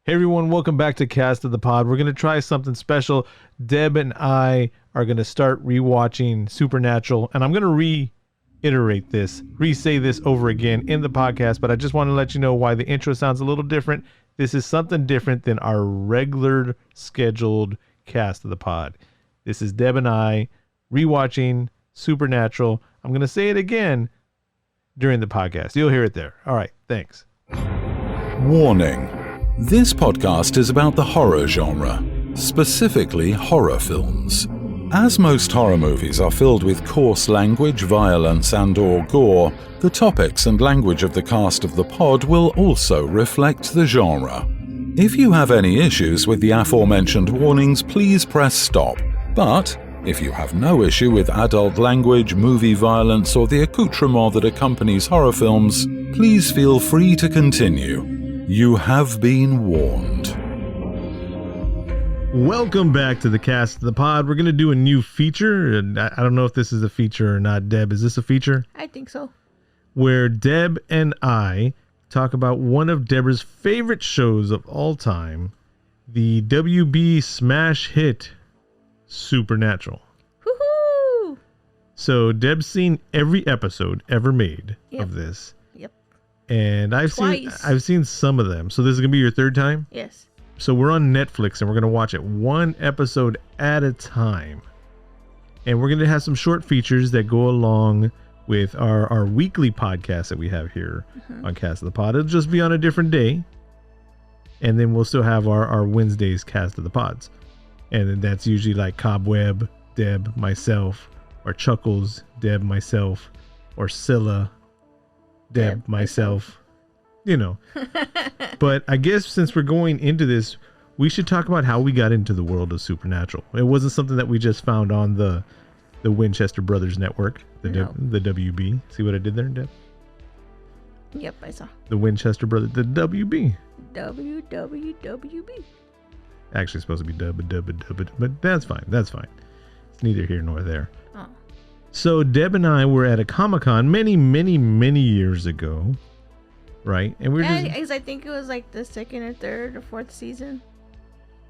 Hey everyone, welcome back to Cast of the Pod. We're going to try something special. Deb and I are going to start rewatching Supernatural, and I'm going to reiterate this, re-say this over again in the podcast, but I just want to let you know why the intro sounds a little different. This is something different than our regular scheduled Cast of the Pod. This is Deb and I rewatching Supernatural. I'm going to say it again during the podcast. You'll hear it there. All right, thanks. Warning. This podcast is about the horror genre, specifically horror films. As most horror movies are filled with coarse language, violence, and/or gore, the topics and language of the cast of the pod will also reflect the genre. If you have any issues with the aforementioned warnings, please press stop. But if you have no issue with adult language, movie violence, or the accoutrement that accompanies horror films, please feel free to continue. You have been warned. Welcome back to the Cast of the Pod. We're going to do a new feature, and I don't know if this is a feature or not. Deb, is this a feature? I think so. Where Deb and I talk about one of Deborah's favorite shows of all time, the WB smash hit, Supernatural. Woohoo! So Deb's seen every episode ever made of this. Yep. And I've seen some of them. So this is going to be your third time? Yes. So we're on Netflix and we're going to watch it one episode at a time. And we're going to have some short features that go along with our weekly podcast that we have here on Cast of the Pod. It'll just be on a different day. And then we'll still have our Wednesdays Cast of the Pods. And then that's usually like Cobweb, Deb, myself, or Chuckles, Deb, myself, or Scylla, Deb, myself. You know. But I guess since we're going into this, we should talk about how we got into the world of Supernatural. It wasn't something that we just found on the Winchester Brothers Network, the WB. See what I did there, Deb? Yep, I saw. The Winchester Brothers, the WB. WWWB. Actually, it's supposed to be dub, but that's fine. That's fine. It's neither here nor there. Oh. So Deb and I were at a Comic-Con many years ago. Right, and we were because I think it was like the second or third or fourth season.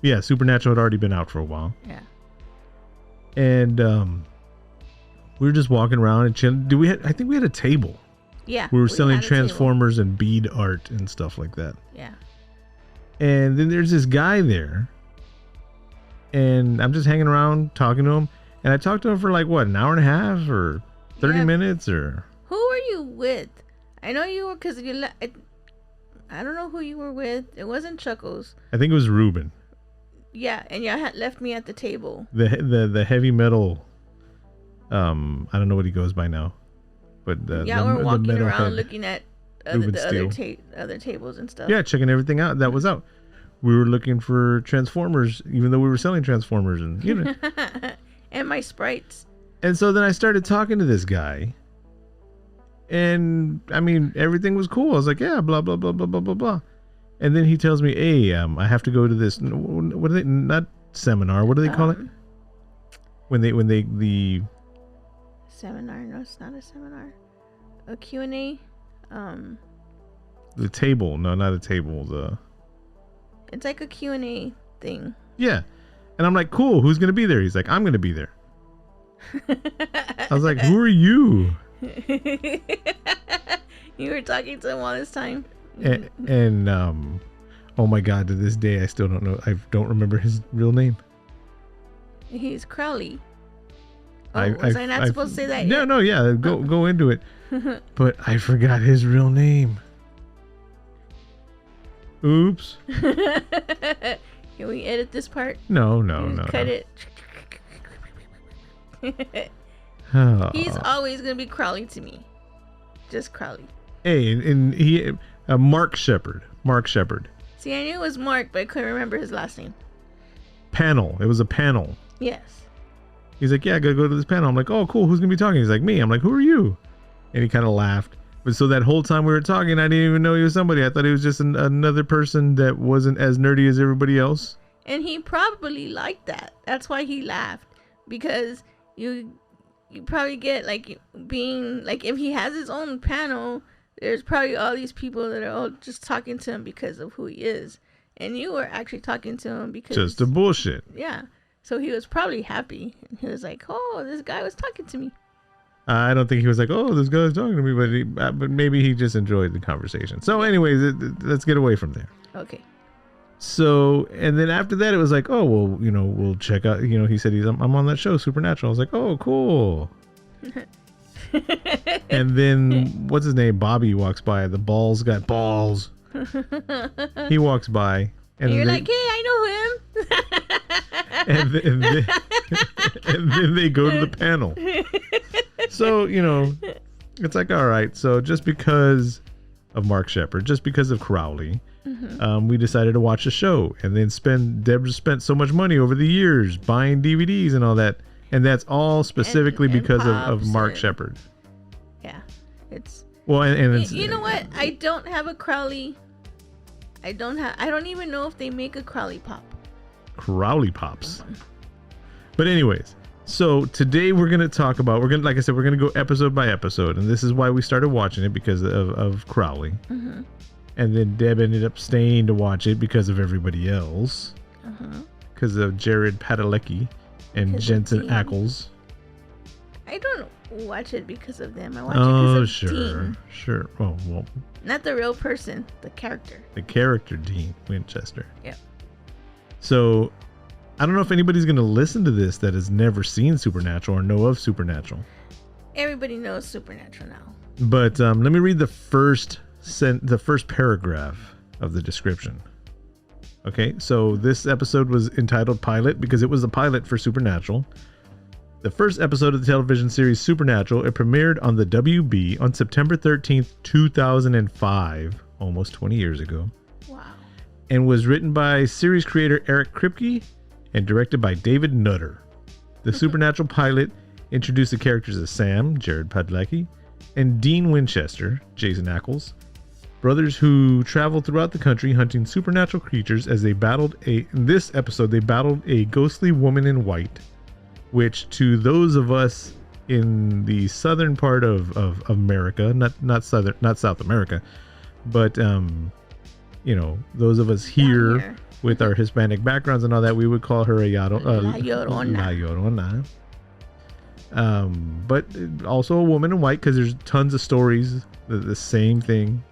Yeah, Supernatural had already been out for a while. Yeah. And we were just walking around and chilling. I think we had a table. Yeah. We were selling Transformers and bead art and stuff like that. Yeah. And then there's this guy there. And I'm just hanging around talking to him. And I talked to him for like, what, an hour and a half or 30 minutes or... Who were you with? I know you were, because I don't know who you were with. It wasn't Chuckles. I think it was Ruben. Yeah, and y'all had left me at the table. The heavy metal... I don't know what he goes by now. But y'all were walking around looking at the other tables and stuff. Yeah, checking everything out that was out. We were looking for Transformers, even though we were selling Transformers, and you know. And my sprites. And so then I started talking to this guy, and I mean everything was cool. I was like, yeah, blah blah blah blah blah blah blah. And then he tells me, hey, I have to go to this. What do they? Not seminar. What do they call it? When they the seminar? No, it's not a seminar. A Q&A. The table. No, not a table. It's like a Q&A thing. Yeah. And I'm like, cool, who's going to be there? He's like, I'm going to be there. I was like, who are you? You were talking to him all this time. And oh my God, to this day, I still don't know. I don't remember his real name. He's Crowley. Oh, was I not supposed to say that yet? No, yeah, go into it. But I forgot his real name. Oops. Can we edit this part? No. Cut it. He's always gonna be Crowley to me. Just Crowley. Hey, and he Mark Shepard. See, I knew it was Mark, but I couldn't remember his last name. Panel. It was a panel. Yes. He's like, yeah, I gotta go to this panel. I'm like, oh, cool. Who's gonna be talking? He's like, me. I'm like, who are you? And he kind of laughed. But so that whole time we were talking, I didn't even know he was somebody. I thought he was just another person that wasn't as nerdy as everybody else. And he probably liked that. That's why he laughed. Because you probably get like being like, if he has his own panel, there's probably all these people that are all just talking to him because of who he is. and you were actually talking to him because Just the bullshit. Yeah. So he was probably happy. And he was like, "Oh, this guy was talking to me." I don't think he was like, "Oh, this guy's talking to me," but maybe he just enjoyed the conversation. So, anyways, let's get away from there. Okay. So, and then after that, it was like, "Oh, well, we'll check out." He said I'm on that show, Supernatural. I was like, "Oh, cool." And then what's his name? Bobby walks by. The balls got balls. He walks by, and you're like, "Hey, I know him." and then they go to the panel. So, it's like, all right. So just because of Mark Sheppard, just because of Crowley, we decided to watch the show, and then Deborah spent so much money over the years buying DVDs and all that. And that's all specifically because of Mark Sheppard. Yeah. It's well, and it's, you know what? I don't have a Crowley. I don't even know if they make a Crowley pop. Crowley pops. But anyways, so today we're going to talk about, like I said, we're going to go episode by episode. And this is why we started watching it, because of Crowley. And then Deb ended up staying to watch it because of everybody else. Because of Jared Padalecki and Jensen Ackles. I don't watch it because of them. I watch it because of Dean. Sure. Oh, well. Not the real person, the character. The character, Dean Winchester. Yeah. So, I don't know if anybody's going to listen to this that has never seen Supernatural or know of Supernatural. Everybody knows Supernatural now. But let me read the first paragraph of the description. Okay, so this episode was entitled Pilot because it was the pilot for Supernatural. The first episode of the television series Supernatural, it premiered on the WB on September 13th, 2005, almost 20 years ago. Wow. And was written by series creator Eric Kripke and directed by David Nutter. The Supernatural pilot introduced the characters of Sam, Jared Padalecki, and Dean Winchester, Jason Ackles, brothers who traveled throughout the country hunting supernatural creatures as they battled in this episode, they battled a ghostly woman in white, which to those of us in the southern part of America, not South America, but those of us here with our Hispanic backgrounds and all that, we would call her La Llorona. But also a woman in white, because there's tons of stories, the same thing.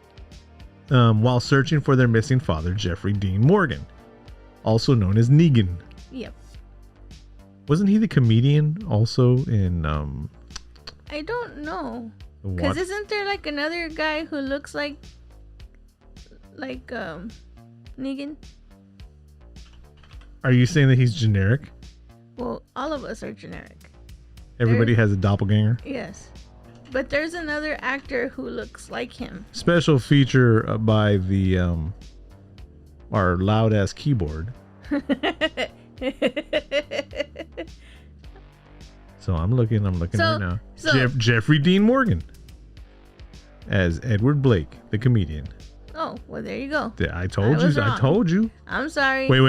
While searching for their missing father, Jeffrey Dean Morgan, also known as Negan. Yep. Wasn't he the comedian also in I don't know. Because isn't there like another guy who looks like Negan? Are you saying that he's generic? Well, all of us are generic. Everybody has a doppelganger? Yes. But there's another actor who looks like him. Special feature by the our loud ass keyboard. So I'm looking right now. Jeffrey Dean Morgan as Edward Blake, the comedian. Oh, well, there you go. I told you. I'm sorry. Wait.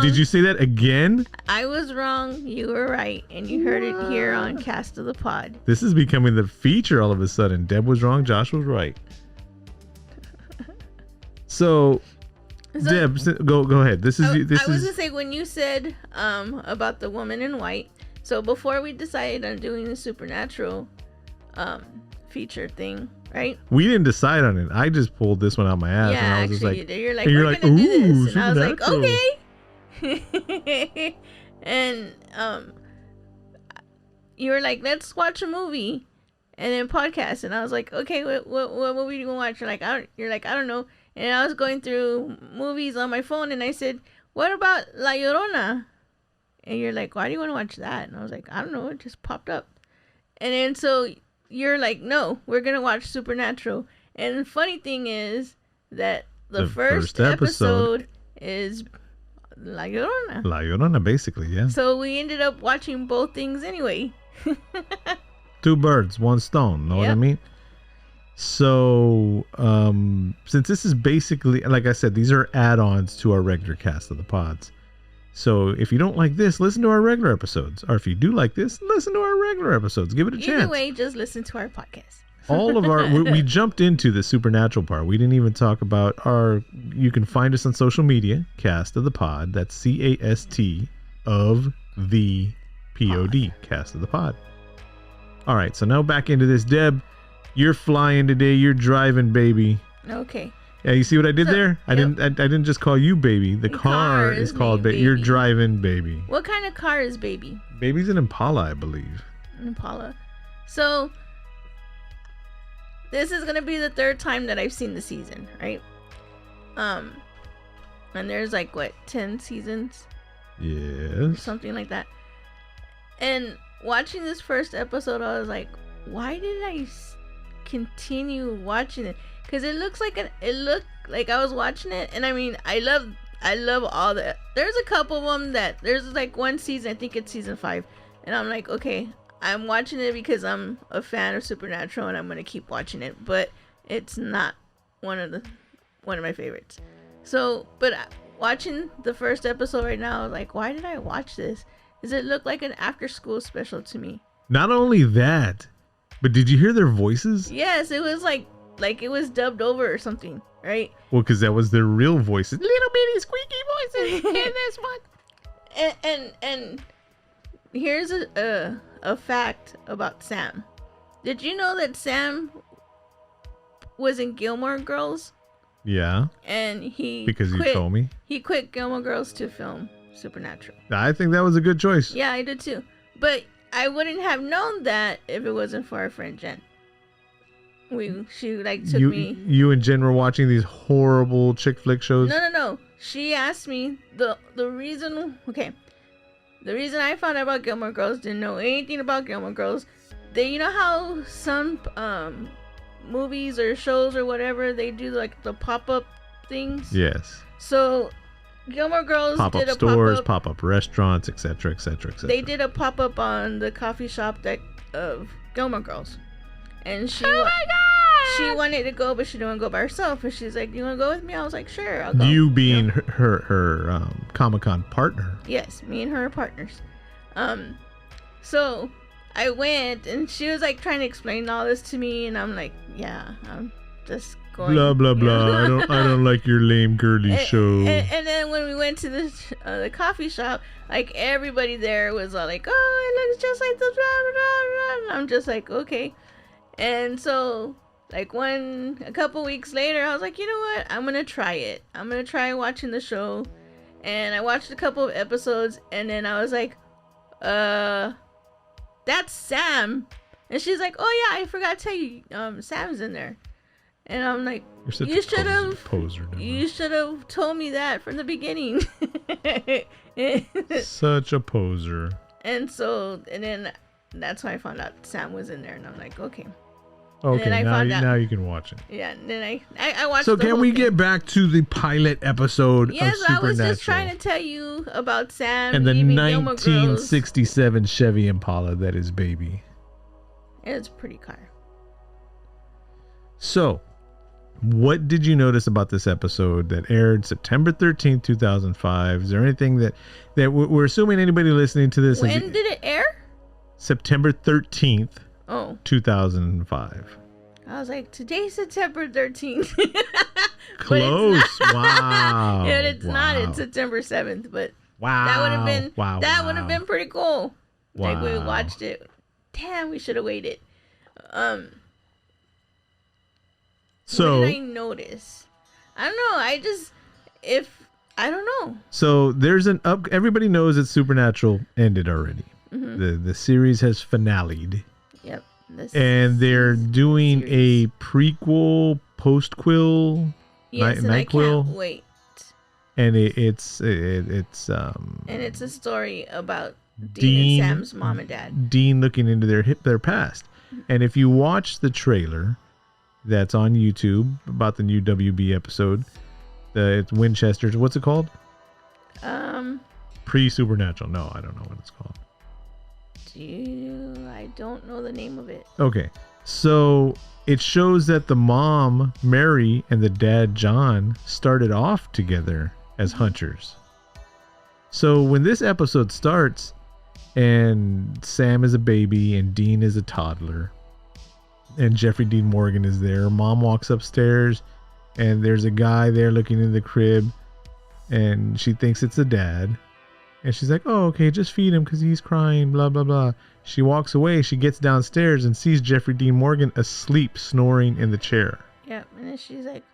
Did you say that again? I was wrong. You were right. And you heard it here on Cast of the Pod. This is becoming the feature all of a sudden. Deb was wrong. Josh was right. So Deb, go ahead. This is. I was going to say, when you said about the woman in white, so before we decided on doing the Supernatural feature thing, right? We didn't decide on it. I just pulled this one out my ass. Yeah, and I was actually, just like, you're like, we're going to do this. And I was like, Supernatural. okay. And you were like, let's watch a movie and then podcast. And I was like, okay, what movie do you want to watch? You're like, I don't know. And I was going through movies on my phone and I said, what about La Llorona? And you're like, why do you want to watch that? And I was like, I don't know, it just popped up. And then so you're like, no, we're going to watch Supernatural. And the funny thing is that the first episode is La Llorona. La Llorona, basically, yeah. So we ended up watching both things anyway. Two birds, one stone, know what I mean? So, since this is basically, like I said, these are add-ons to our regular Cast of the Pods. So if you don't like this, listen to our regular episodes. Or if you do like this, listen to our regular episodes. Give it a chance. Either way, just listen to our podcast. all of our we jumped into the supernatural part. We didn't even talk about our. You can find us on social media, Cast of the Pod. That's CAST of the POD, Cast of the Pod. All right, so now back into this. Deb, you're flying today. You're driving, baby. Okay. Yeah, you see what I did there? I yep. didn't just call you baby. The car is called baby. You're driving, baby. What kind of car is baby? Baby's an Impala, I believe. Impala. So this is gonna be the third time that I've seen the season, right? And there's like what, 10 seasons? Yes. Something like that. And watching this first episode, I was like, why did I continue watching it? Because it looked like I was watching it, and I mean, I love all the. There's a couple of them that there's like one season, I think it's season 5, and I'm like, okay, I'm watching it because I'm a fan of Supernatural, and I'm gonna keep watching it, but it's not one of my favorites. So, but watching the first episode right now, I was like, why did I watch this? Does it look like an after-school special to me? Not only that, but did you hear their voices? Yes, it was like it was dubbed over or something, right? Well, because that was their real voices. Little bitty squeaky voices in this one. And here's a fact about Sam. Did you know that Sam was in Gilmore Girls? Yeah. And you told me. He quit Gilmore Girls to film Supernatural. I think that was a good choice. Yeah, I did too. But I wouldn't have known that if it wasn't for our friend Jen. She took me. You and Jen were watching these horrible chick flick shows? No. She asked me the reason. Okay, the reason I found out about Gilmore Girls, didn't know anything about Gilmore Girls. You know how some movies or shows or whatever, they do like the pop-up things. Yes. So Gilmore Girls pop-up did a stores, pop-up restaurants, etc., etc., etc. They did a pop-up on the coffee shop of Gilmore Girls. And she wanted to go, but she didn't want to go by herself. And she's like, "Do you want to go with me?" I was like, "Sure, I'll go." You being her Comic-Con partner. Yes, me and her are partners. So I went, and she was like trying to explain all this to me, and I'm like, "Yeah, I'm just going." Blah blah blah. I don't like your lame girly show. And then when we went to the coffee shop, like everybody there was all like, "Oh, it looks just like the blah blah blah." And I'm just like, okay. And so, like a couple weeks later, I was like, you know what? I'm going to try it. I'm going to try watching the show. And I watched a couple of episodes, and then I was like, that's Sam. And she's like, oh yeah, I forgot to tell you, Sam's in there. And I'm like, you should have told me that from the beginning. Such a poser. And then that's why I found out Sam was in there, and I'm like, okay. Okay, now you can watch it. Yeah, and then I watched. So can we get back to the pilot episode of Supernatural? I was just trying to tell you about Sam and the 1967 Chevy Impala that is baby. It's a pretty car. So, what did you notice about this episode that aired September 13th, 2005? Is there anything that we're assuming anybody listening to this? When did it air? September 13th. Oh. 2005. I was like, today's September 13th. Close. Wow. And it's not. It's September 7th. But wow. That would have been pretty cool. Wow. Like we watched it. Damn, we should have waited. So what did I notice? I don't know. I don't know. So there's everybody knows that Supernatural ended already. Mm-hmm. The series has finale'd. Yep. And they're doing a prequel, postquel, yes, and I can't wait. And it's and it's a story about Dean and Sam's mom and dad. Dean looking into their past. And if you watch the trailer that's on YouTube about the new WB episode, it's Winchester's. What's it called? Pre-Supernatural. No, I don't know what it's called. I don't know the name of it. Okay, so it shows that the mom Mary and the dad John started off together as hunters. So when this episode starts and Sam is a baby and Dean is a toddler, And Jeffrey Dean Morgan is there. Mom walks upstairs, and there's a guy there looking in the crib, and she thinks it's a dad. And she's like, oh, okay, just feed him because he's crying, blah, blah, blah. She walks away. She gets downstairs and sees Jeffrey Dean Morgan asleep, snoring in the chair. Yep. And then she's like,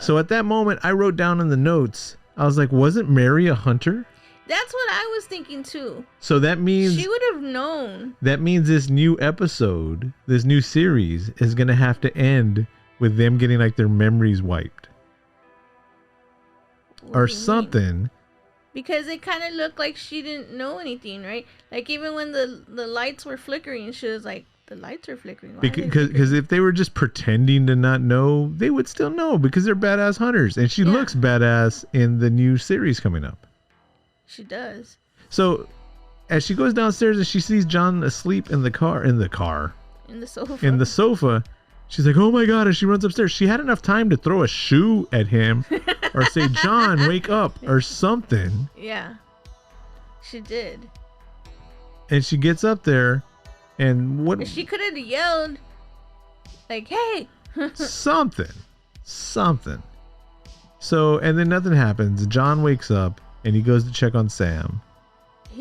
So at that moment, I wrote down in the notes, I was like, wasn't Mary a hunter? That's what I was thinking too. So that means... she would have known. That means this new episode, this new series, is going to have to end with them getting like their memories wiped. Or something. Because it kind of looked like she didn't know anything, right? Like even when the lights were flickering, she was like, the lights are flickering. Because if they were just pretending to not know, they would still know because they're badass hunters. And she looks badass in the new series coming up. She does. So as she goes downstairs and she sees John asleep in the sofa, she's like, oh my God, and she runs upstairs. She had enough time to throw a shoe at him or say, John, wake up or something. Yeah, she did. And she gets up there and what? She could have yelled like, hey. something. So, and then nothing happens. John wakes up and he goes to check on Sam.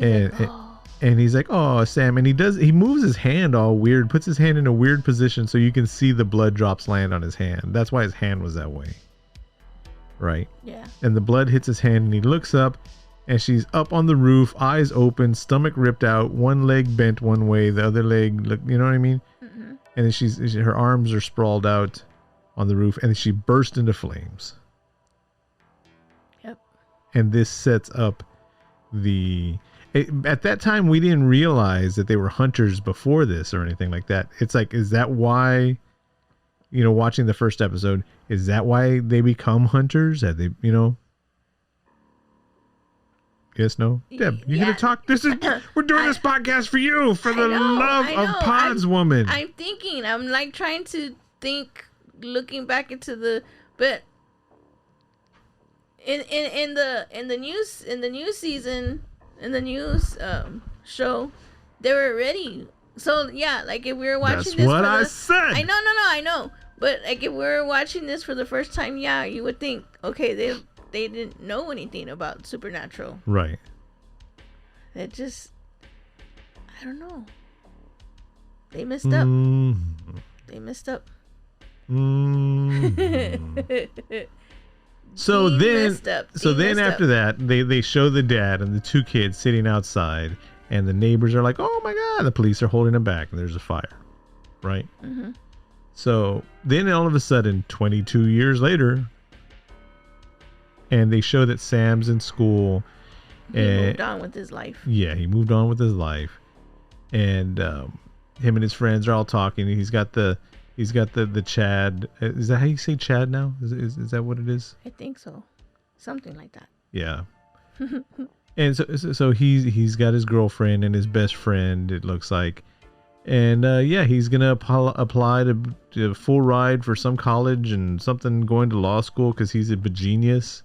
And he's like, oh, Sam. And he moves his hand all weird, puts his hand in a weird position so you can see the blood drops land on his hand. That's why his hand was that way. Right? Yeah. And the blood hits his hand and he looks up and she's up on the roof, eyes open, stomach ripped out, one leg bent one way, the other leg, you know what I mean? Mm-hmm. And then her arms are sprawled out on the roof and then she burst into flames. Yep. And this sets up at that time, we didn't realize that they were hunters before this or anything like that. It's like, is that why, watching the first episode, is that why they become hunters? Have they, Yes, no? Deb, you're going to talk? We're doing this podcast for you, for the love of pods, woman. I'm thinking, I'm like trying to think, looking back into but in the news season, in the news show, they were ready. So yeah, like if we were watching That's this, what I said. I know. But like if we were watching this for the first time, yeah, you would think, okay, they didn't know anything about supernatural. Right. It just, I don't know. They messed up. They messed up. So then after that, they show the dad and the two kids sitting outside, and the neighbors are like, oh my God, the police are holding them back, and there's a fire, right? Mm-hmm. So then all of a sudden, 22 years later, and they show that Sam's in school. He moved on with his life. Yeah, he moved on with his life. And him and his friends are all talking. He's got the Chad. Is that how you say Chad now? Is that what it is? I think so. Something like that. Yeah. And so he's got his girlfriend and his best friend, it looks like. And he's going to apply to full ride for some college and something, going to law school because he's a genius.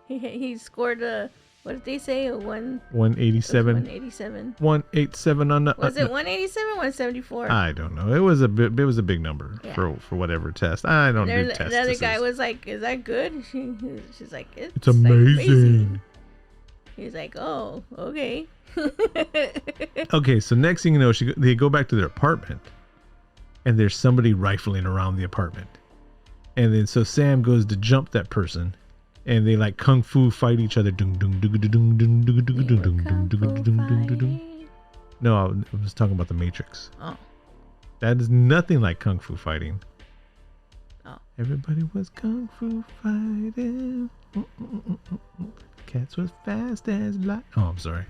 He scored what did they say? 187. 187. 187 on the. Was it 187? 174? I don't know. It was a big number for whatever test. I don't do tests. The other guy was like, "Is that good?" She's like, "It's amazing." He's like, "Oh, okay." Okay, so next thing you know, they go back to their apartment, and there's somebody rifling around the apartment, and then so Sam goes to jump that person. And they like kung fu fight each other. No, I was talking about the Matrix. Oh. That is nothing like kung fu fighting. Oh. Everybody was kung fu fighting. Cats was fast as light. Oh, I'm sorry.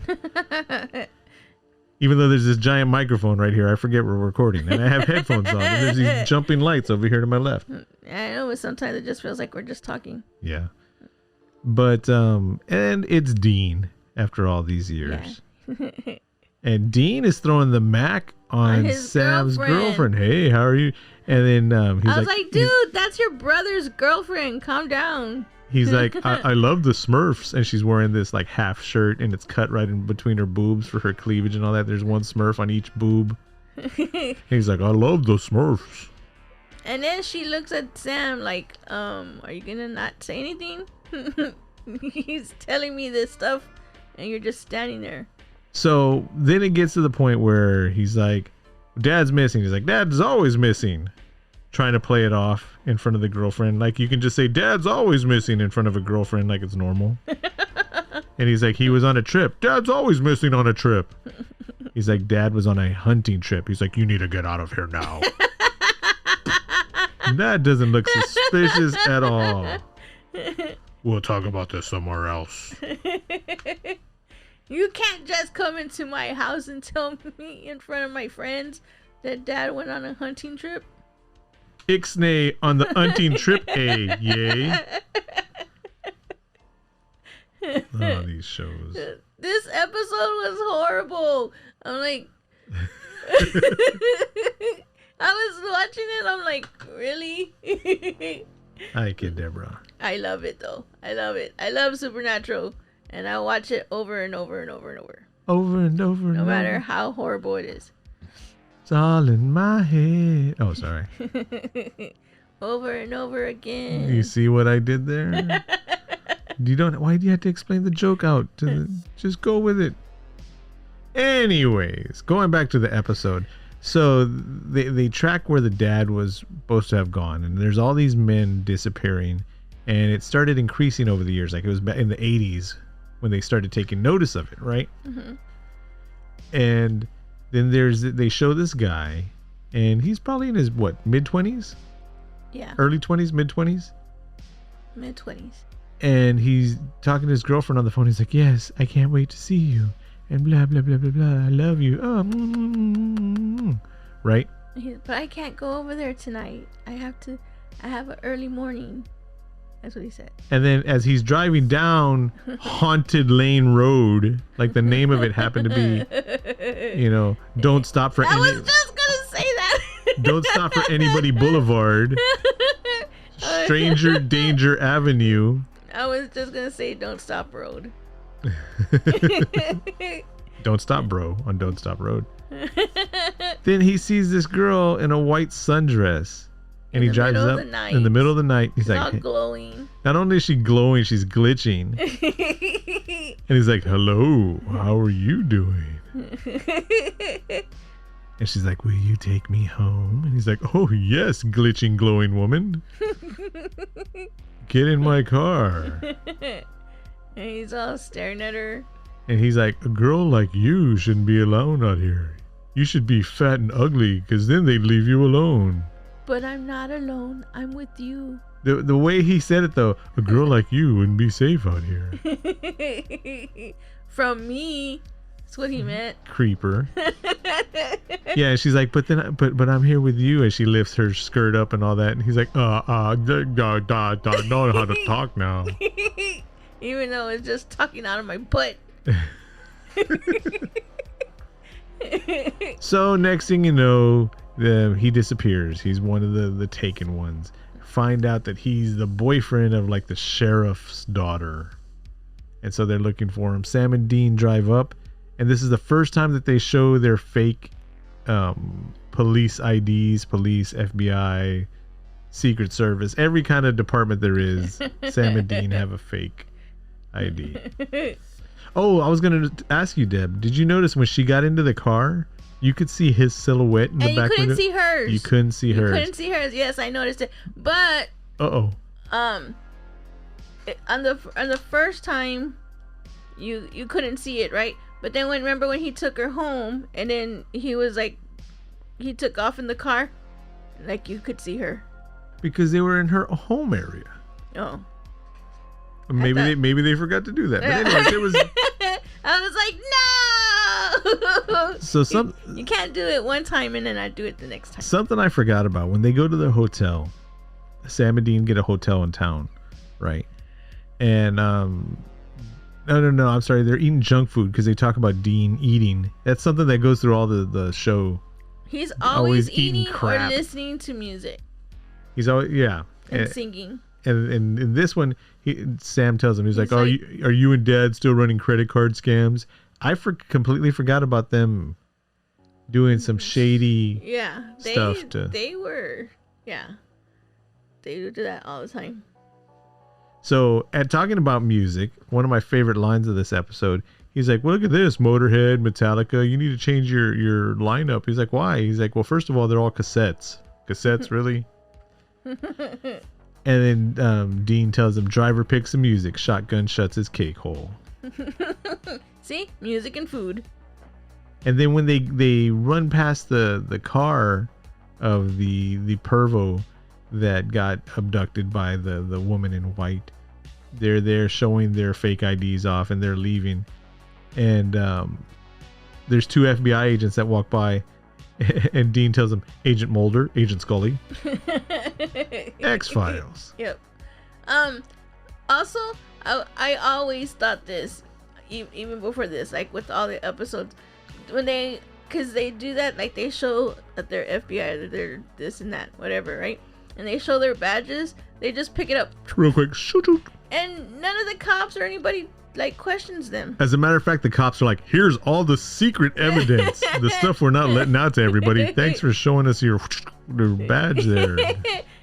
Even though there's this giant microphone right here, I forget we're recording. And I have headphones on. And there's these jumping lights over here to my left. I know, but sometimes it just feels like we're just talking. Yeah. But and it's Dean after all these years. Yeah. And Dean is throwing the Mac on Sam's girlfriend. Hey, how are you? And then he's like, dude, that's your brother's girlfriend. Calm down. He's like, I love the Smurfs. And she's wearing this like half shirt and it's cut right in between her boobs for her cleavage and all that. There's one Smurf on each boob. He's like, I love the Smurfs. And then she looks at Sam like, are you gonna not say anything? He's telling me this stuff and you're just standing there. So then it gets to the point where he's like, Dad's missing. He's like, Dad's always missing. Trying to play it off in front of the girlfriend. Like, you can just say, Dad's always missing in front of a girlfriend like it's normal. And he's like, he was on a trip. Dad's always missing on a trip. He's like, Dad was on a hunting trip. He's like, you need to get out of here now. That doesn't look suspicious at all. We'll talk about this somewhere else. You can't just come into my house and tell me in front of my friends that Dad went on a hunting trip. Ixnay on the hunting trip, yay. Oh, these shows. This episode was horrible. I'm like... I was watching it, I'm like, really? Hi, Kid Deborah. I love it, though. I love it. I love Supernatural, and I watch it over and over and over and over. Over and over and over. No matter how horrible it is. It's all in my head. Oh, sorry. Over and over again. You see what I did there? Why do you have to explain the joke out? Just go with it. Anyways, going back to the episode. So they track where the dad was supposed to have gone, and there's all these men disappearing, and it started increasing over the years. Like, it was in the 80s when they started taking notice of it, right? Mm-hmm. And then they show this guy, and he's probably in his mid-20s? Yeah. Early 20s, mid-20s? Mid-20s. And he's talking to his girlfriend on the phone. He's like, yes, I can't wait to see you. And blah, blah, blah, blah, blah. I love you. Oh, right? But I can't go over there tonight. I have an early morning. That's what he said. And then as he's driving down Haunted Lane Road, like the name of it happened to be, don't stop for I was just going to say that. Don't stop for anybody Boulevard. Stranger Danger Avenue. I was just going to say Don't Stop Road. Don't Stop Bro on Don't Stop Road. Then he sees this girl in a white sundress, and he drives up in the middle of the night. He's like, all glowing. Not only is she glowing, she's glitching. And he's like, hello, how are you doing? And she's like, will you take me home? And he's like, oh yes, glitching glowing woman, get in my car. And he's all staring at her. And he's like, a girl like you shouldn't be alone out here. You should be fat and ugly, because then they'd leave you alone. But I'm not alone. I'm with you. The way he said it, though, a girl like you wouldn't be safe out here. From me. That's what he meant. Creeper. Yeah, she's like, but I'm here with you, as she lifts her skirt up and all that. And he's like, know how to talk now. Even though it's just talking out of my butt. So next thing you know, he disappears. He's one of the taken ones. Find out that he's the boyfriend of like the sheriff's daughter. And so they're looking for him. Sam and Dean drive up. And this is the first time that they show their fake police IDs, police, FBI, Secret Service, every kind of department there is. Sam and Dean have a fake ID. Oh, I was going to ask you, Deb, did you notice when she got into the car, you could see his silhouette in the back window? You couldn't see hers. You couldn't see hers. You couldn't see hers. Yes, I noticed it. But on the first time you couldn't see it, right? But then remember when he took her home and then he was like, he took off in the car, like you could see her. Because they were in her home area. Oh. Maybe they forgot to do that. But anyways, it was. I was like, no. So you can't do it one time and then I do it the next time. Something I forgot about, when they go to the hotel, Sam and Dean get a hotel in town, right? And no, I'm sorry, they're eating junk food because they talk about Dean eating. That's something that goes through all the show. He's always eating crap. Or listening to music. He's always and singing. And in this one, Sam tells him, he's like, are you and Dad still running credit card scams? I completely forgot about them doing some shady stuff. They do that all the time. So, at talking about music, one of my favorite lines of this episode, he's like, well, look at this, Motorhead, Metallica, you need to change your lineup. He's like, why? He's like, well, first of all, they're all cassettes. Cassettes, really? And then Dean tells him, driver picks the music, shotgun shuts his cake hole. See? Music and food. And then when they run past the car of the pervo that got abducted by the woman in white, they're there showing their fake IDs off and they're leaving. And there's two FBI agents that walk by, and Dean tells them, Agent Mulder, Agent Scully, X-Files. Yep. Also, I always thought this, even before this, like with all the episodes, because they do that, like they show that they're FBI, that they're this and that, whatever, right? And they show their badges, they just pick it up real quick, shoot. And none of the cops or anybody like questions them. As a matter of fact, the cops are like, here's all the secret evidence, the stuff we're not letting out to everybody. Thanks for showing us your badge there.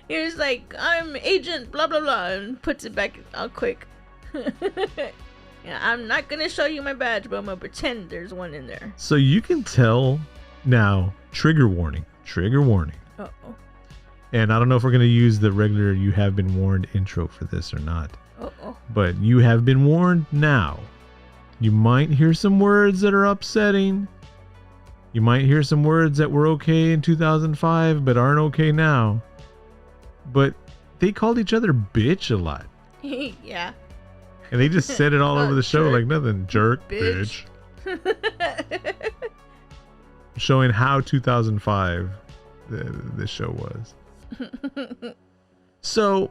Here's like, I'm Agent blah blah blah, and puts it back all quick. Yeah, I'm not gonna show you my badge, but I'm gonna pretend there's one in there. So you can tell now, trigger warning. Uh-oh. And I don't know if we're going to use the regular you have been warned intro for this or not. Uh-oh. But you have been warned now. You might hear some words that are upsetting. You might hear some words that were okay in 2005 but aren't okay now. But they called each other bitch a lot. Yeah. And they just said it all over the show jerk, like nothing. Jerk, bitch. Showing how 2005 this show was. So,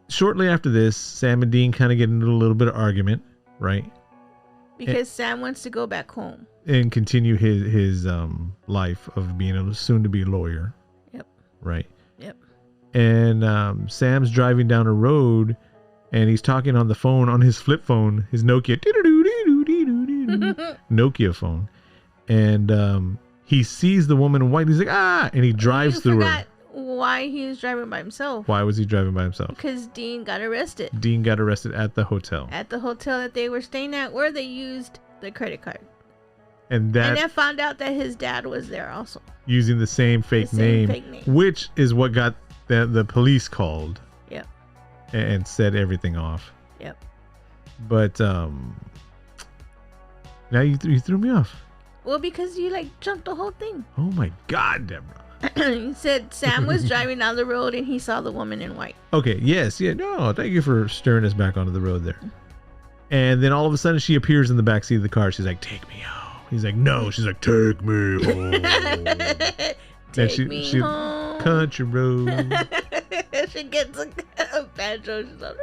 shortly after this, Sam and Dean kind of get into a little bit of argument, right? Because Sam wants to go back home and continue his life of being a soon-to-be lawyer. Yep. Right. Yep. And Sam's driving down a road, and he's talking on the phone on his flip phone, his Nokia phone, and he sees the woman in white. He's like, ah, and he drives through her. Why he was driving by himself? Why was he driving by himself? Because Dean got arrested. Dean got arrested at the hotel. At the hotel that they were staying at, where they used the credit card. And then found out that his dad was there also. Using the same fake name, which is what got the police called. Yep. And set everything off. Yep. But now you threw me off. Well, because you jumped the whole thing. Oh my God, Deborah. You said Sam was driving down the road and he saw the woman in white. Okay, yes, yeah, no, thank you for stirring us back onto the road there. And then all of a sudden she appears in the backseat of the car. She's like, take me home. He's like, no. She's like, take me home. Take me home. Country road. She gets a banjo. She's like,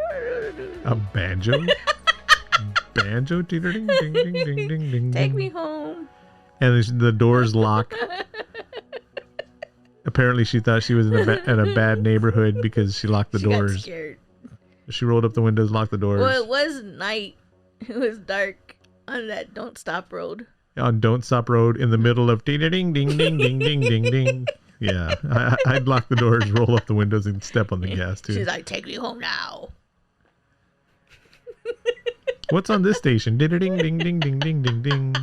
a banjo? Banjo? Ding, ding, ding, ding, ding, ding, ding. Take me home. And the doors lock. Apparently she thought she was in a bad neighborhood because she locked the doors. Got scared. She rolled up the windows, locked the doors. Well, it was night. It was dark on that Don't Stop Road. On Don't Stop Road in the middle of ding ding ding ding ding ding ding ding. Yeah, I'd lock the doors, roll up the windows, and step on the gas too. She's like, take me home now. What's on this station? Ding ding ding ding ding ding ding ding.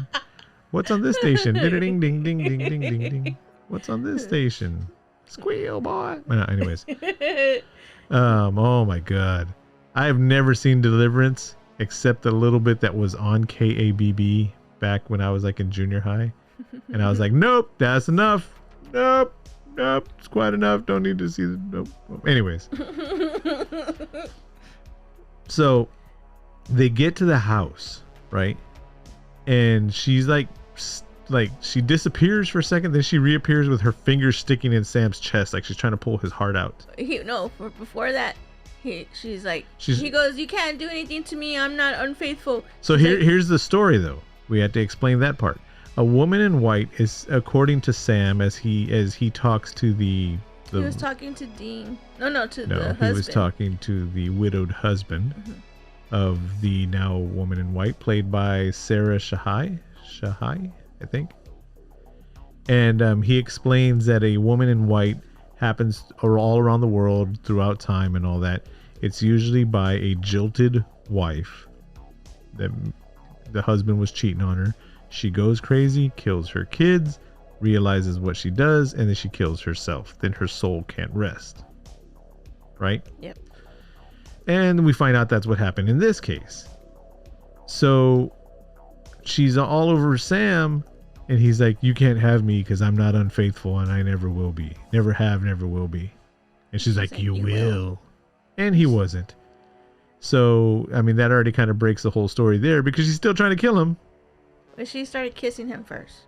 What's on this station? Ding ding ding ding ding ding ding ding. What's on this station? Squeal, boy. Anyways. Oh my God. I have never seen Deliverance except the little bit that was on KABB back when I was in junior high. And I was like, nope, that's enough. Nope, it's quite enough. Don't need to see the nope. Anyways. So they get to the house, right? And she's like she disappears for a second, then she reappears with her fingers sticking in Sam's chest, like she's trying to pull his heart out. Before that, he goes, you can't do anything to me. I'm not unfaithful. So here's the story, though. We had to explain that part. A woman in white is, according to Sam, as he talks to the he was talking to Dean. The husband. He was talking to the widowed husband of the now woman in white, played by Sarah Shahai, I think. And he explains that a woman in white happens all around the world throughout time and all that. It's usually by a jilted wife that the husband was cheating on her. She goes crazy, kills her kids, realizes what she does, and then she kills herself. Then her soul can't rest. Right? Yep. And we find out that's what happened in this case. So she's all over Sam, and he's like, you can't have me because I'm not unfaithful and I never will be. Never have, never will be. And she's like, you will. And he wasn't. So, I mean, that already kind of breaks the whole story there because she's still trying to kill him. But she started kissing him first.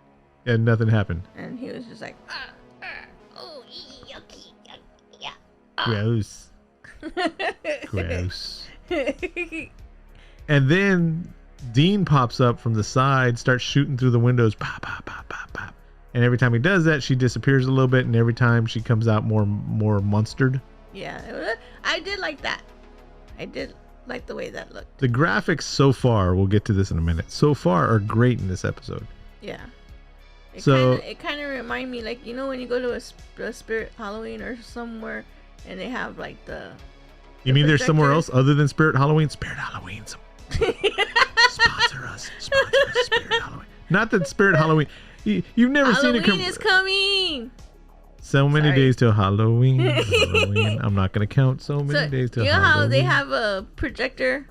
And nothing happened. And he was just like, oh, yucky, yeah. Gross. Gross. And then Dean pops up from the side, starts shooting through the windows. Pop, pop, pop, pop, pop. And every time he does that, she disappears a little bit. And every time she comes out more monstered. Yeah, I did like that. I did like the way that looked. The graphics so far, we'll get to this in a minute, so far are great in this episode. Yeah. It kind of remind me, like, you know, when you go to a Spirit Halloween or somewhere and they have like the You mean there's somewhere else other than Spirit Halloween? Spirit Halloween. Sponsor us, Spirit Halloween. Not that Spirit Halloween. You've never seen it. Halloween is coming. So many days till Halloween. Halloween. I'm not gonna count so many days till Halloween. You know how they have a projector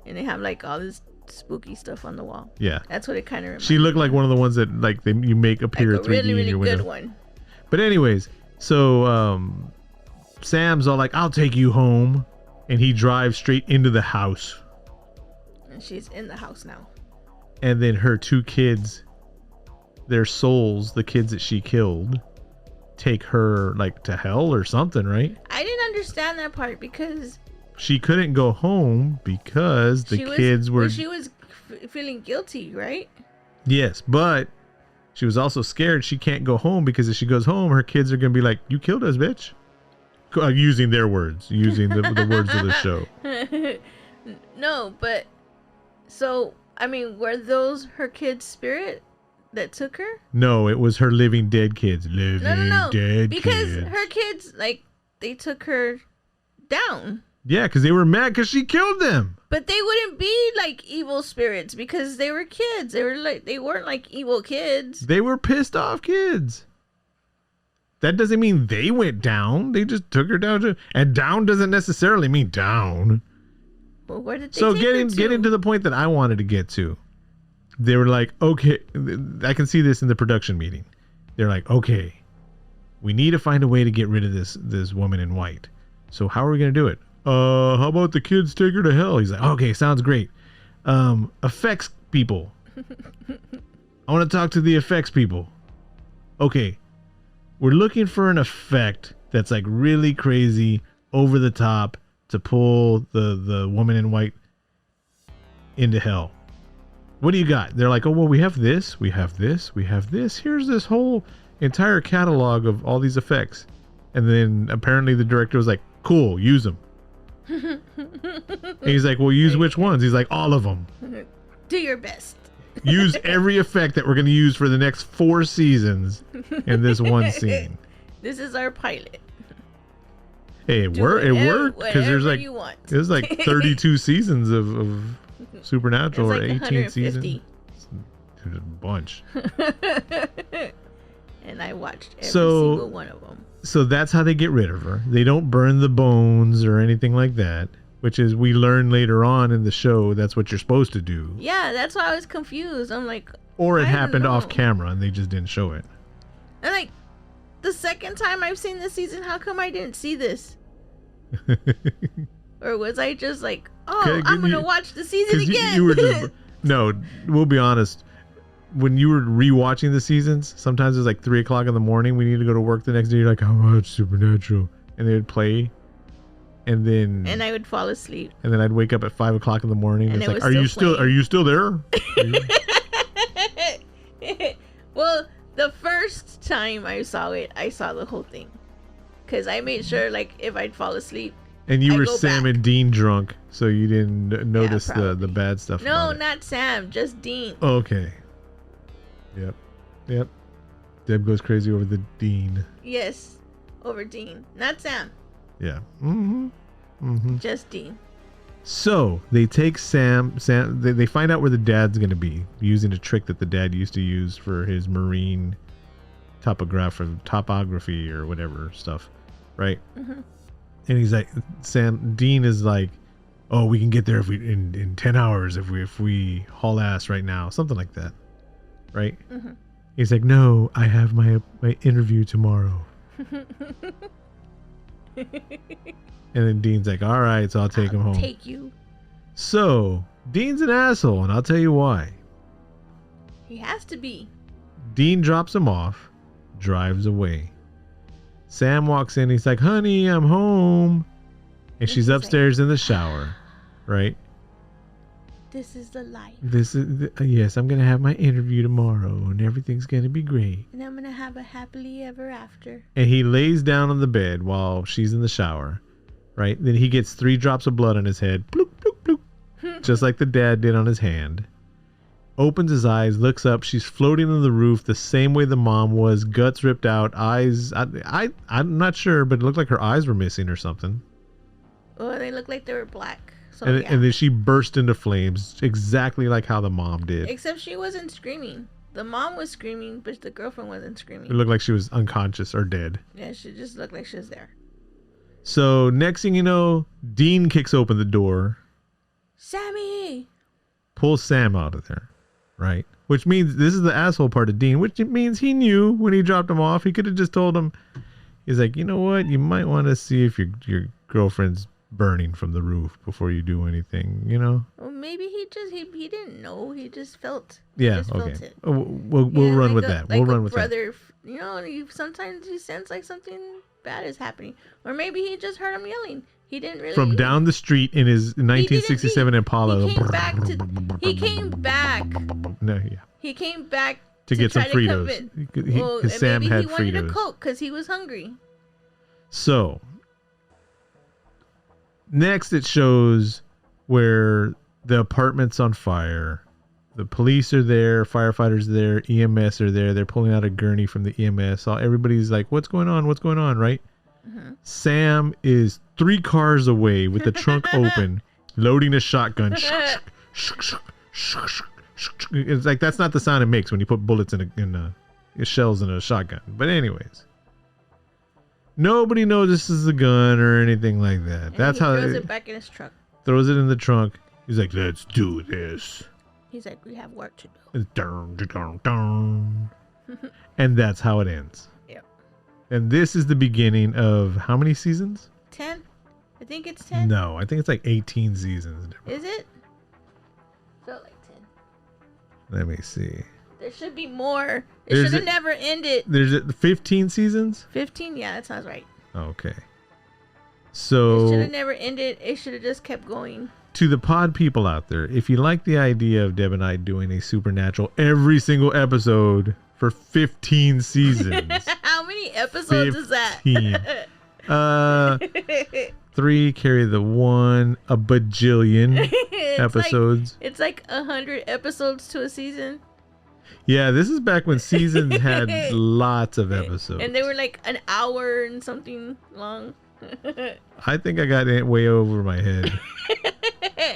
and they have like all this spooky stuff on the wall? Yeah. That's what it kind of reminds She looked like one of the ones that like you make appear like 3D really, really in your window. good one. But anyways, so Sam's all like, I'll take you home. And he drives straight into the house. And she's in the house now. And then her two kids, their souls, the kids that she killed, take her like to hell or something, right? I didn't understand that part because she couldn't go home because the kids were. She was feeling guilty, right? Yes, but she was also scared she can't go home because if she goes home, her kids are gonna be like, "You killed us, bitch." Using their words, using the words of the show. No, but so I mean, were those her kids' spirit that took her? No, it was her living dead kids. No. Dead because kids. her kids, like, they took her down. Yeah, because they were mad because she killed them. But they wouldn't be like evil spirits because they were kids. They weren't like evil kids. They were pissed off kids. That doesn't mean they went down. They just took her down. And down doesn't necessarily mean down. Well, where did they so take her to? getting to the point that I wanted to get to. They were like, okay, I can see this in the production meeting. They're like, okay, we need to find a way to get rid of this woman in white. So how are we going to do it? How about the kids take her to hell? He's like, okay, sounds great. Effects people. I want to talk to the effects people. Okay, we're looking for an effect that's like really crazy, over the top, to pull the woman in white into hell. What do you got? They're like, oh, well, we have this, we have this, we have this. Here's this whole entire catalog of all these effects. And then apparently the director was like, cool, use them. And he's like, well, use which ones? He's like, all of them. Do your best. Use every effect that we're going to use for the next 4 seasons in this one scene. This is our pilot. Hey, it worked because there's like 32 seasons of Supernatural, like or 18 seasons. There's a bunch. And I watched every single one of them. So that's how they get rid of her. They don't burn the bones or anything like that, which is, we learn later on in the show, that's what you're supposed to do. Yeah, that's why I was confused. I'm like, or it happened off camera and they just didn't show it. And like, the second time I've seen this season, how come I didn't see this? Or was I just like, oh, I'm going to watch the season again? You were just, no, we'll be honest. When you were rewatching the seasons, sometimes it's like 3 o'clock in the morning. We need to go to work the next day. You're like, I watch Supernatural. And they would play. And then. And I would fall asleep. And then I'd wake up at 5 o'clock in the morning. And it's like, are you still there? Well, the first time I saw it, I saw the whole thing. Because I made sure, like, if I'd fall asleep. And you were Sam and Dean drunk, so you didn't notice the bad stuff. No, not Sam, just Dean. Okay. Yep. Deb goes crazy over the Dean. Yes, over Dean, not Sam. Yeah. Just Dean. So they take Sam. They find out where the dad's going to be using a trick that the dad used to use for his marine topography or whatever stuff, right? And he's like, Dean is like, oh, we can get there if we in 10 hours if we haul ass right now, something like that, right? He's like, no, I have my interview tomorrow. And then Dean's like, all right, so I'll take him home. Take you. So Dean's an asshole, and I'll tell you why. He has to be. Dean drops him off, drives away. Sam walks in. He's like, honey, I'm home. And she's upstairs in the shower, right? This is the life. Yes, I'm going to have my interview tomorrow, and everything's going to be great. And I'm going to have a happily ever after. And he lays down on the bed while she's in the shower, right? Then he gets 3 drops of blood on his head, bloop, bloop, bloop, just like the dad did on his hand. Opens his eyes, looks up. She's floating on the roof the same way the mom was, guts ripped out, eyes. I'm not sure, but it looked like her eyes were missing or something. Well, they looked like they were black. So, and yeah. And then she burst into flames, exactly like how the mom did. Except she wasn't screaming. The mom was screaming, but the girlfriend wasn't screaming. It looked like she was unconscious or dead. Yeah, she just looked like she was there. So next thing you know, Dean kicks open the door. Sammy! Pulls Sam out of there, right? Which means this is the asshole part of Dean, which means he knew when he dropped him off. He could have just told him, he's like, you know what? You might want to see if your girlfriend's burning from the roof before you do anything, you know? Well, maybe he didn't know. He just felt. Yeah, okay. Felt it. We'll run with that. We'll run with that. You know, sometimes he sense like something bad is happening, or maybe he just heard him yelling. He didn't really. From down the street in his 1967 Impala. He came back. No, yeah. He came back to get some Fritos. Because Sam had Fritos. Maybe he wanted a Coke because he was hungry. So next, it shows where the apartment's on fire. The police are there, firefighters are there, EMS are there. They're pulling out a gurney from the EMS. Everybody's like, what's going on? What's going on, right? Sam is 3 cars away with the trunk open, loading a shotgun. It's like, that's not the sound it makes when you put bullets in shells in a shotgun. But anyways. Nobody notices the gun or anything like that. And that's how he throws it back in his truck. Throws it in the trunk. He's like, let's do this. He's like, we have work to do. Dun, dun, dun. And that's how it ends. Yep. And this is the beginning of how many seasons? 10. I think it's 10. No, I think it's like 18 seasons. Is it? Felt like 10. Let me see. There should be more. It should have never ended. There's 15 seasons? 15? Yeah, that sounds right. Okay. So it should have never ended. It should have just kept going. To the pod people out there, if you like the idea of Deb and I doing a Supernatural every single episode for 15 seasons. How many episodes is that? 3 carry the 1, a bajillion episodes. It's like 100 episodes to a season. Yeah, this is back when seasons had lots of episodes. And they were like an hour and something long. I think I got it way over my head.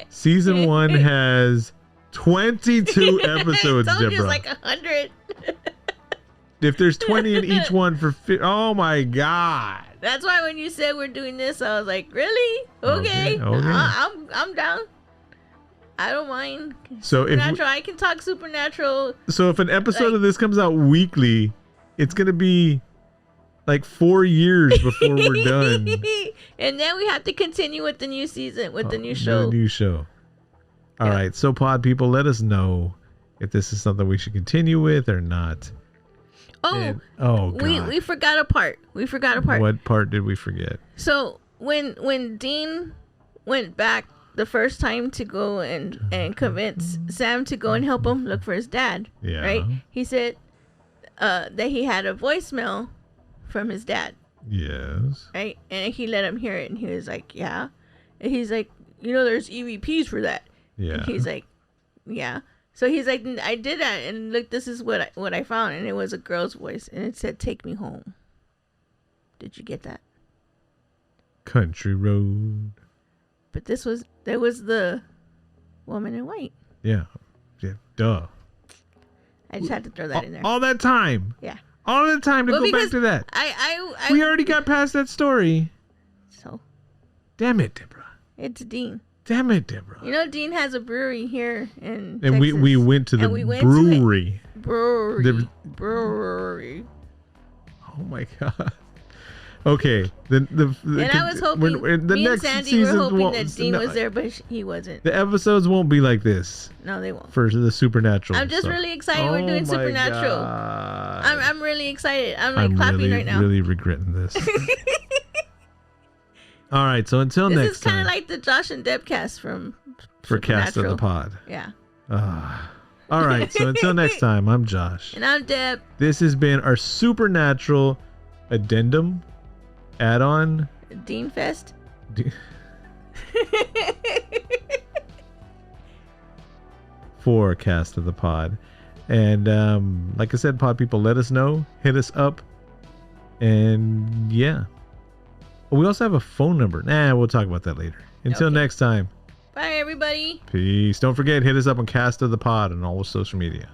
Season 1 has 22 episodes, I told Deborah. you it's like 100. If there's 20 in each one oh my God. That's why when you said we're doing this, I was like, really? Okay. I'm down. I don't mind. So Supernatural, I can talk Supernatural. So if an episode of this comes out weekly, it's going to be like 4 years before we're done. And then we have to continue with the new season, with the new show. The new show. All right. So pod people, let us know if this is something we should continue with or not. Oh, God. We forgot a part. What part did we forget? So when Dean went back the first time to go and convince Sam to go and help him look for his dad, right? He said that he had a voicemail from his dad. Yes. Right? And he let him hear it, and he was like, yeah. And he's like, there's EVPs for that. Yeah. And he's like, yeah. So he's like, I did that, and look, this is what I found, and it was a girl's voice, and it said, "Take me home." Did you get that? Country road. But there was the woman in white. Yeah. Duh. I just had to throw that in there. All that time. Yeah. All the time to Well, go back because to that. I We already got past that story. So Damn it, Deborah. it's Dean. Damn it, Deborah. You know, Dean has a brewery here in And Texas. we went to the brewery. Brewery. Oh my god. Okay. And I was hoping the me and next Sandy were season hoping won't, that Dean was there, but he wasn't. The episodes won't be like this No, they won't. for the supernatural. I'm just stuff. really excited we're doing my supernatural. God. I'm really excited. I'm clapping really, right now. really regretting this. All right, so until This next is kind time. of like the Josh and Deb cast from For Cast of the Pod. Yeah. All right, so until next time, I'm Josh. And I'm Deb. This has been our supernatural addendum, add-on. Dean Fest. For Cast of the Pod. And like I said, pod people, let us know. Hit us up. And yeah. We also have a phone number. We'll talk about that later. Until next time. Bye, everybody. Peace. Don't forget, hit us up on Cast of the Pod on all social media.